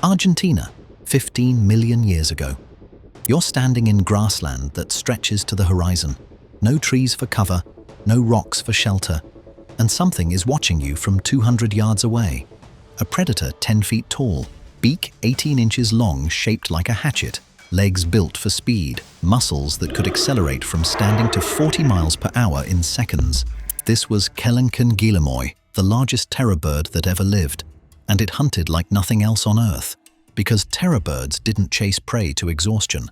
Argentina, 15 million years ago. You're standing in grassland that stretches to the horizon. No trees for cover, no rocks for shelter, and something is watching you from 200 yards away. A predator 10 feet tall, beak 18 inches long shaped like a hatchet, legs built for speed, muscles that could accelerate from standing to 40 miles per hour in seconds. This was Kelenken guillermoi, the largest terror bird that ever lived, and it hunted like nothing else on Earth, because terror birds didn't chase prey to exhaustion.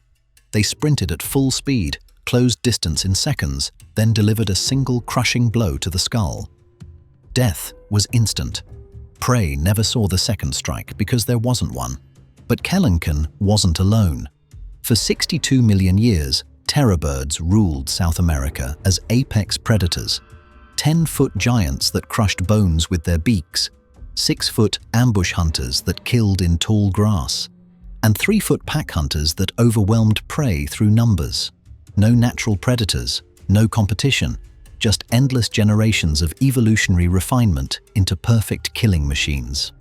They sprinted at full speed, closed distance in seconds, then delivered a single crushing blow to the skull. Death was instant. Prey never saw the second strike because there wasn't one. But Kelenken wasn't alone. For 62 million years, terror birds ruled South America as apex predators. 10-foot giants that crushed bones with their beaks, 6-foot ambush hunters that killed in tall grass, and 3-foot pack hunters that overwhelmed prey through numbers. No natural predators, no competition, just endless generations of evolutionary refinement into perfect killing machines.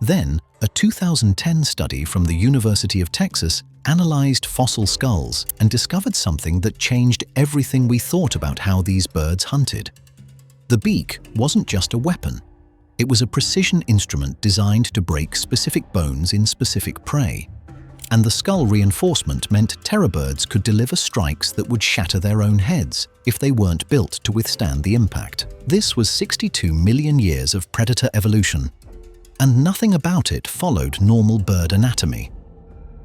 Then, a 2010 study from the University of Texas analyzed fossil skulls and discovered something that changed everything we thought about how these birds hunted. The beak wasn't just a weapon. It was a precision instrument designed to break specific bones in specific prey. And the skull reinforcement meant terror birds could deliver strikes that would shatter their own heads if they weren't built to withstand the impact. This was 62 million years of predator evolution, and nothing about it followed normal bird anatomy.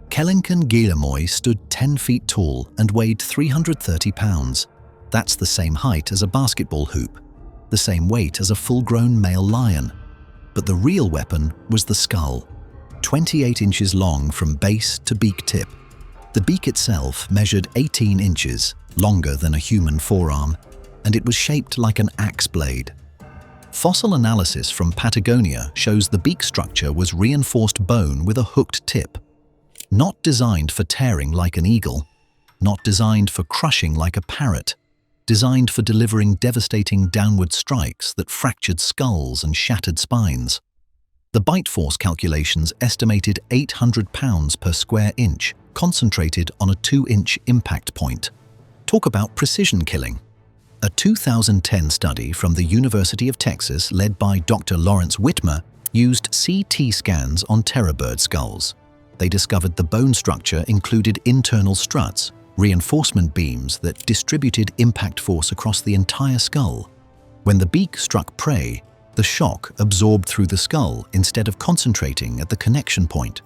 Kelenken guillermoi stood 10 feet tall and weighed 330 pounds. That's the same height as a basketball hoop, the same weight as a full-grown male lion. But the real weapon was the skull, 28 inches long from base to beak tip. The beak itself measured 18 inches, longer than a human forearm, and it was shaped like an axe blade. Fossil analysis from Patagonia shows the beak structure was reinforced bone with a hooked tip. Not designed for tearing like an eagle, not designed for crushing like a parrot, designed for delivering devastating downward strikes that fractured skulls and shattered spines. The bite force calculations estimated 800 pounds per square inch, concentrated on a 2-inch impact point. Talk about precision killing. A 2010 study from the University of Texas, led by Dr. Lawrence Whitmer, used CT scans on terror bird skulls. They discovered the bone structure included internal struts, reinforcement beams that distributed impact force across the entire skull. When the beak struck prey, the shock absorbed through the skull instead of concentrating at the connection point.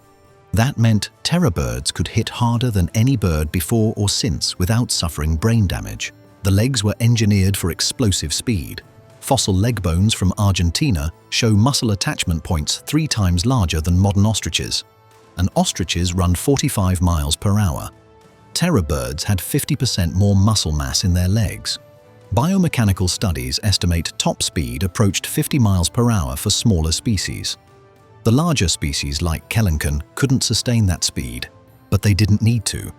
That meant terror birds could hit harder than any bird before or since without suffering brain damage. The legs were engineered for explosive speed. Fossil leg bones from Argentina show muscle attachment points 3 times larger than modern ostriches. And ostriches run 45 miles per hour. Terror birds had 50% more muscle mass in their legs. Biomechanical studies estimate top speed approached 50 miles per hour for smaller species. The larger species like Kelenken couldn't sustain that speed, but they didn't need to.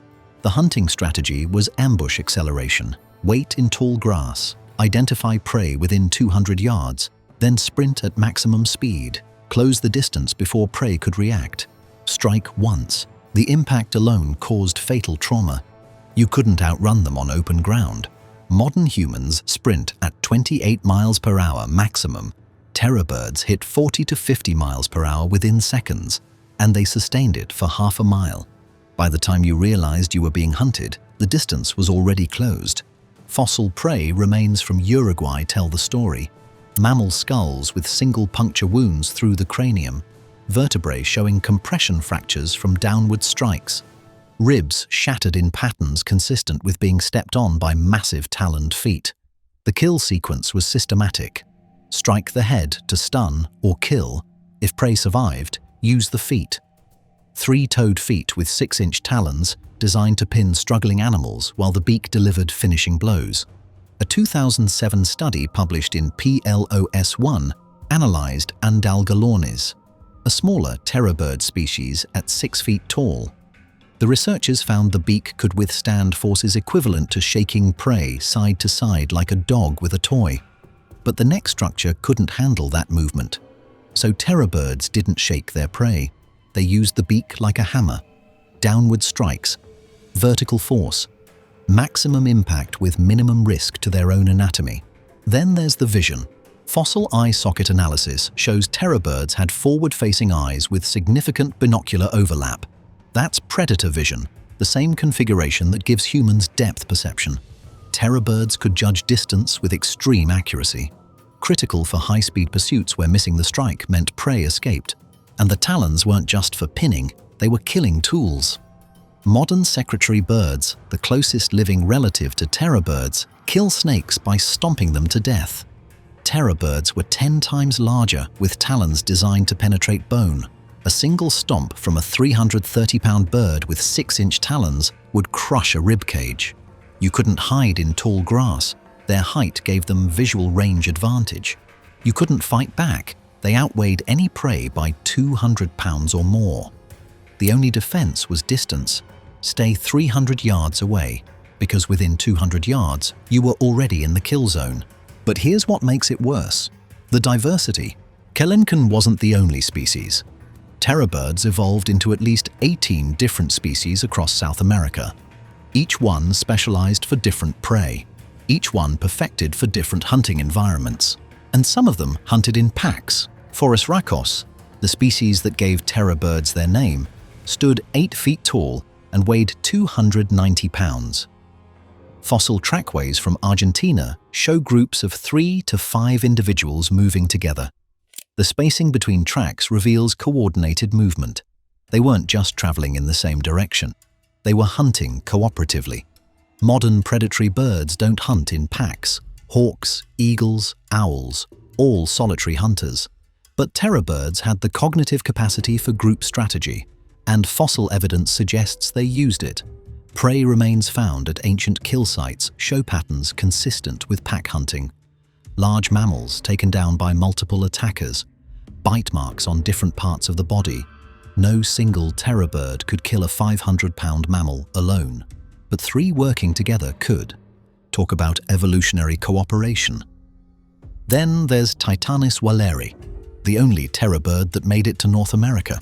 The hunting strategy was ambush acceleration, wait in tall grass, identify prey within 200 yards, then sprint at maximum speed, close the distance before prey could react. Strike once. The impact alone caused fatal trauma. You couldn't outrun them on open ground. Modern humans sprint at 28 miles per hour maximum. Terror birds hit 40 to 50 miles per hour within seconds, and they sustained it for half a mile. By the time you realized you were being hunted, the distance was already closed. Fossil prey remains from Uruguay tell the story. Mammal skulls with single puncture wounds through the cranium. Vertebrae showing compression fractures from downward strikes. Ribs shattered in patterns consistent with being stepped on by massive taloned feet. The kill sequence was systematic. Strike the head to stun or kill. If prey survived, use the feet. 3-toed feet with 6-inch talons designed to pin struggling animals while the beak delivered finishing blows. A 2007 study published in PLOS One analyzed Andalgalornis, a smaller terror bird species at 6 feet tall. The researchers found the beak could withstand forces equivalent to shaking prey side to side like a dog with a toy. But the neck structure couldn't handle that movement. So terror birds didn't shake their prey. They used the beak like a hammer. Downward strikes, vertical force, maximum impact with minimum risk to their own anatomy. Then there's the vision. Fossil eye socket analysis shows terrorbirds had forward-facing eyes with significant binocular overlap. That's predator vision, the same configuration that gives humans depth perception. Terrorbirds could judge distance with extreme accuracy, critical for high-speed pursuits where missing the strike meant prey escaped. And the talons weren't just for pinning, they were killing tools. Modern secretary birds, the closest living relative to terrorbirds, kill snakes by stomping them to death. Terrorbirds were 10 times larger, with talons designed to penetrate bone. A single stomp from a 330-pound bird with 6-inch talons would crush a rib cage. You couldn't hide in tall grass. Their height gave them visual range advantage. You couldn't fight back. They outweighed any prey by 200 pounds or more. The only defense was distance. Stay 300 yards away, because within 200 yards, you were already in the kill zone. But here's what makes it worse: the diversity. Kelenken wasn't the only species. Terrorbirds evolved into at least 18 different species across South America. Each one specialized for different prey. Each one perfected for different hunting environments. And some of them hunted in packs. Phorusrhacos, the species that gave terrorbirds their name, stood 8 feet tall and weighed 290 pounds. Fossil trackways from Argentina show groups of 3 to 5 individuals moving together. The spacing between tracks reveals coordinated movement. They weren't just traveling in the same direction. They were hunting cooperatively. Modern predatory birds don't hunt in packs. Hawks, eagles, owls, all solitary hunters. But terrorbirds had the cognitive capacity for group strategy, and fossil evidence suggests they used it. Prey remains found at ancient kill sites show patterns consistent with pack hunting. Large mammals taken down by multiple attackers, bite marks on different parts of the body. No single terrorbird could kill a 500-pound mammal alone, but 3 working together could. Talk about evolutionary cooperation. Then there's Titanis walleri, the only terrorbird that made it to North America.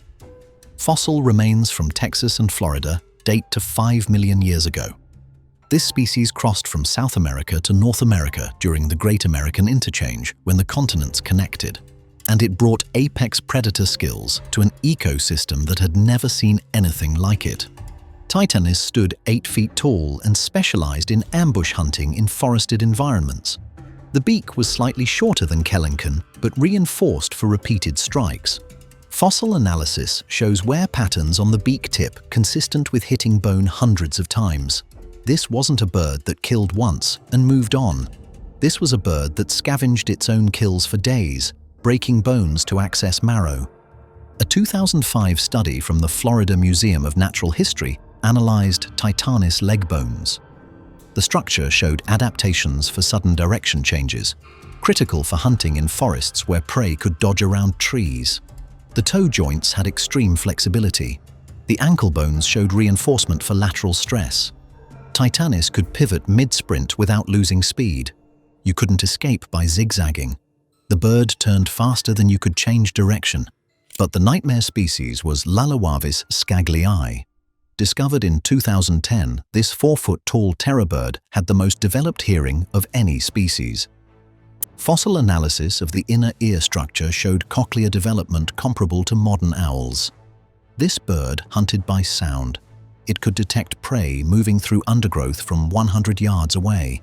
Fossil remains from Texas and Florida date to 5 million years ago. This species crossed from South America to North America during the Great American Interchange when the continents connected. And it brought apex predator skills to an ecosystem that had never seen anything like it. Titanis stood 8 feet tall and specialized in ambush hunting in forested environments. The beak was slightly shorter than Kelenken, but reinforced for repeated strikes. Fossil analysis shows wear patterns on the beak tip consistent with hitting bone hundreds of times. This wasn't a bird that killed once and moved on. This was a bird that scavenged its own kills for days, breaking bones to access marrow. A 2005 study from the Florida Museum of Natural History analyzed Titanis leg bones. The structure showed adaptations for sudden direction changes, critical for hunting in forests where prey could dodge around trees. The toe joints had extreme flexibility. The ankle bones showed reinforcement for lateral stress. Titanis could pivot mid-sprint without losing speed. You couldn't escape by zigzagging. The bird turned faster than you could change direction. But the nightmare species was Lalawavis scaglii. Discovered in 2010, this 4-foot-tall terrorbird had the most developed hearing of any species. Fossil analysis of the inner ear structure showed cochlear development comparable to modern owls. This bird hunted by sound. It could detect prey moving through undergrowth from 100 yards away.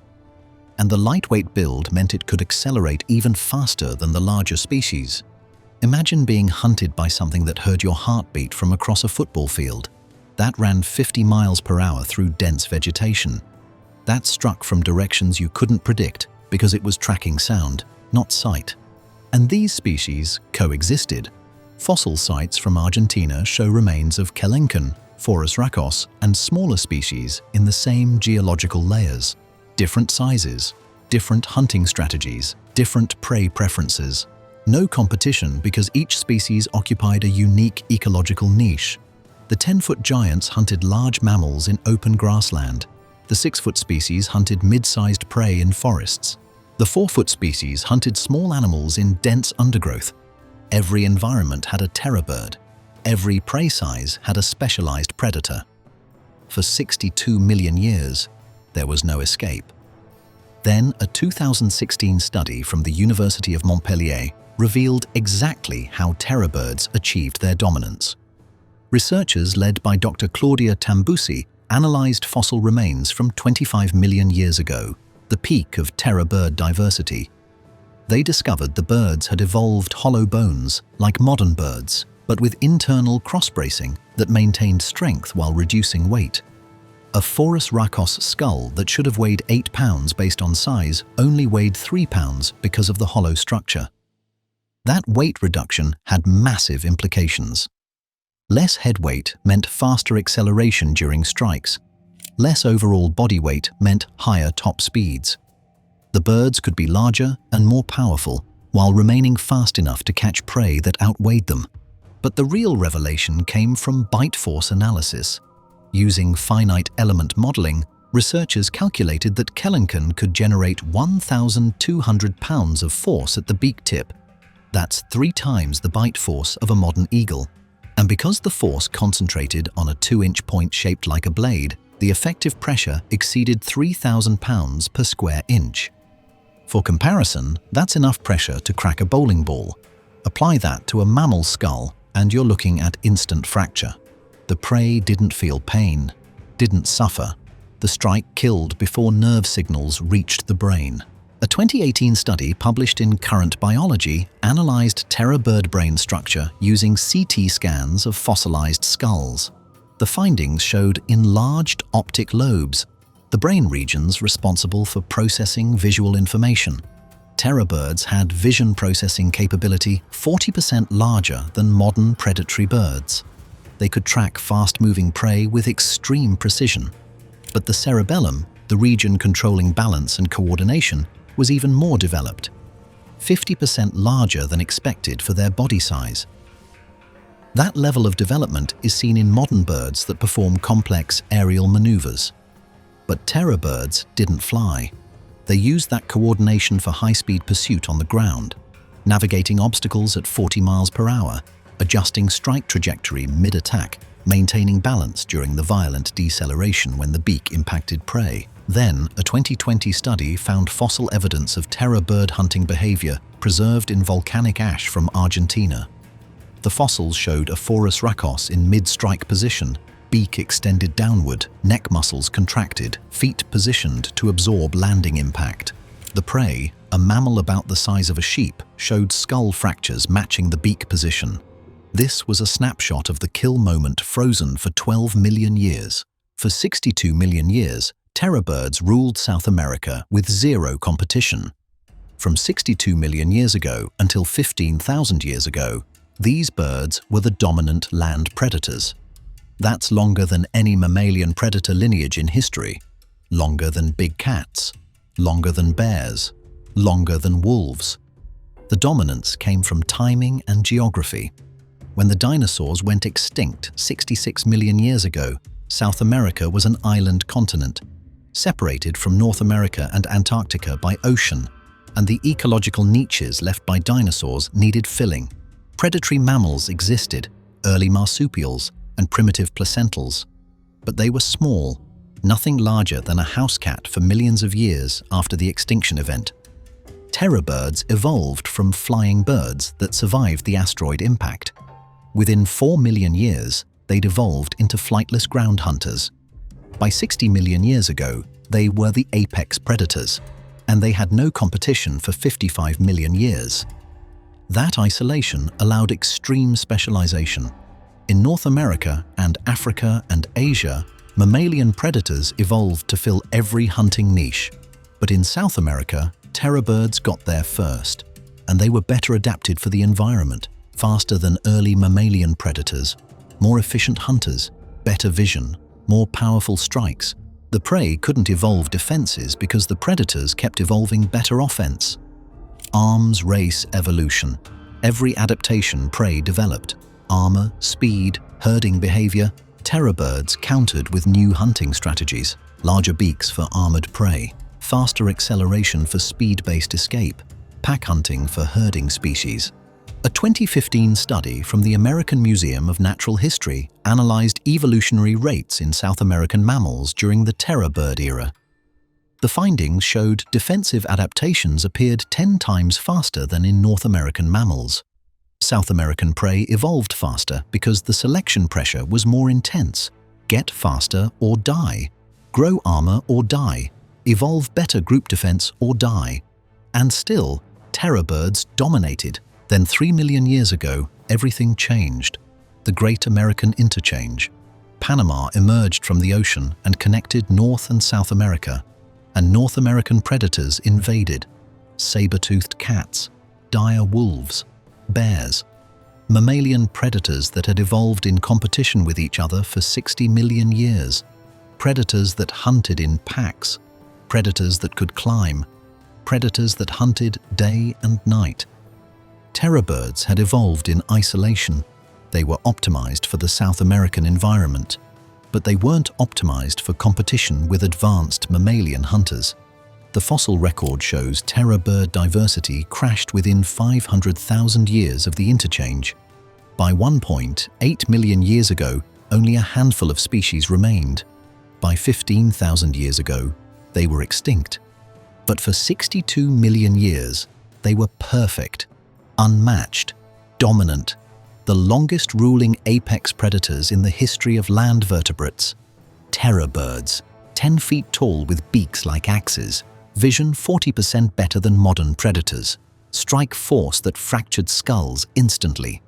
And the lightweight build meant it could accelerate even faster than the larger species. Imagine being hunted by something that heard your heartbeat from across a football field. That ran 50 miles per hour through dense vegetation. That struck from directions you couldn't predict because it was tracking sound, not sight. And these species coexisted. Fossil sites from Argentina show remains of Kelenken, Phorusrhacos, and smaller species in the same geological layers. Different sizes, different hunting strategies, different prey preferences. No competition because each species occupied a unique ecological niche. The 10-foot giants hunted large mammals in open grassland. The 6-foot species hunted mid-sized prey in forests. The 4-foot species hunted small animals in dense undergrowth. Every environment had a terrorbird. Every prey size had a specialized predator. For 62 million years, there was no escape. Then, a 2016 study from the University of Montpellier revealed exactly how terror birds achieved their dominance. Researchers led by Dr. Claudia Tambusi analyzed fossil remains from 25 million years ago, the peak of terror bird diversity. They discovered the birds had evolved hollow bones like modern birds, but with internal cross-bracing that maintained strength while reducing weight. A Phorusrhacos skull that should have weighed 8 pounds based on size only weighed 3 pounds because of the hollow structure. That weight reduction had massive implications. Less head weight meant faster acceleration during strikes. Less overall body weight meant higher top speeds. The birds could be larger and more powerful while remaining fast enough to catch prey that outweighed them. But the real revelation came from bite force analysis. Using finite element modeling, researchers calculated that Kelenken could generate 1,200 pounds of force at the beak tip. That's 3 times the bite force of a modern eagle. And because the force concentrated on a 2-inch point shaped like a blade, the effective pressure exceeded 3,000 pounds per square inch. For comparison, that's enough pressure to crack a bowling ball. Apply that to a mammal skull, and you're looking at instant fracture. The prey didn't feel pain, didn't suffer. The strike killed before nerve signals reached the brain. A 2018 study published in Current Biology analyzed terror bird brain structure using CT scans of fossilized skulls. The findings showed enlarged optic lobes, the brain regions responsible for processing visual information. Terror birds had vision processing capability 40% larger than modern predatory birds. They could track fast-moving prey with extreme precision. But the cerebellum, the region controlling balance and coordination, was even more developed, 50% larger than expected for their body size. That level of development is seen in modern birds that perform complex aerial maneuvers. But terror birds didn't fly. They used that coordination for high-speed pursuit on the ground, navigating obstacles at 40 miles per hour, adjusting strike trajectory mid-attack, maintaining balance during the violent deceleration when the beak impacted prey. Then, a 2020 study found fossil evidence of terror bird hunting behavior preserved in volcanic ash from Argentina. The fossils showed a Phorusrhacos in mid-strike position, beak extended downward, neck muscles contracted, feet positioned to absorb landing impact. The prey, a mammal about the size of a sheep, showed skull fractures matching the beak position. This was a snapshot of the kill moment frozen for 12 million years. For 62 million years, terror birds ruled South America with zero competition. From 62 million years ago until 15,000 years ago, these birds were the dominant land predators. That's longer than any mammalian predator lineage in history, longer than big cats, longer than bears, longer than wolves. The dominance came from timing and geography. When the dinosaurs went extinct 66 million years ago, South America was an island continent, separated from North America and Antarctica by ocean, and the ecological niches left by dinosaurs needed filling. Predatory mammals existed, early marsupials, and primitive placentals, but they were small, nothing larger than a house cat for millions of years after the extinction event. Terror birds evolved from flying birds that survived the asteroid impact. Within 4 million years, they'd evolved into flightless ground hunters. By 60 million years ago, they were the apex predators, and they had no competition for 55 million years. That isolation allowed extreme specialization. In North America and Africa and Asia, mammalian predators evolved to fill every hunting niche. But in South America, terror birds got there first, and they were better adapted for the environment, faster than early mammalian predators, more efficient hunters, better vision, more powerful strikes. The prey couldn't evolve defenses because the predators kept evolving better offense. Arms race evolution. Every adaptation prey developed. Armor, speed, herding behavior. Terror birds countered with new hunting strategies. Larger beaks for armored prey. Faster acceleration for speed-based escape. Pack hunting for herding species. A 2015 study from the American Museum of Natural History analyzed evolutionary rates in South American mammals during the terror bird era. The findings showed defensive adaptations appeared 10 times faster than in North American mammals. South American prey evolved faster because the selection pressure was more intense. Get faster or die. Grow armor or die. Evolve better group defense or die. And still, terror birds dominated. Then 3 million years ago, everything changed. The Great American Interchange. Panama emerged from the ocean and connected North and South America, and North American predators invaded. Saber-toothed cats, dire wolves, bears, mammalian predators that had evolved in competition with each other for 60 million years. Predators that hunted in packs, predators that could climb, predators that hunted day and night. Terror birds had evolved in isolation. They were optimized for the South American environment, but they weren't optimized for competition with advanced mammalian hunters. The fossil record shows terror bird diversity crashed within 500,000 years of the interchange. By 1.8 million years ago, only a handful of species remained. By 15,000 years ago, they were extinct. But for 62 million years, they were perfect. Unmatched, dominant, the longest ruling apex predators in the history of land vertebrates. Terror birds, 10 feet tall with beaks like axes, vision 40% better than modern predators, strike force that fractured skulls instantly.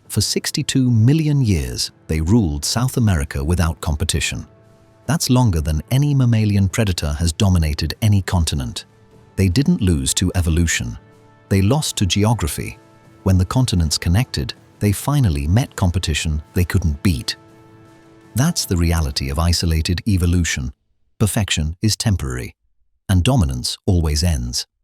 For 62 million years, they ruled South America without competition. That's longer than any mammalian predator has dominated any continent. They didn't lose to evolution. They lost to geography. When the continents connected, they finally met competition they couldn't beat. That's the reality of isolated evolution. Perfection is temporary, and dominance always ends.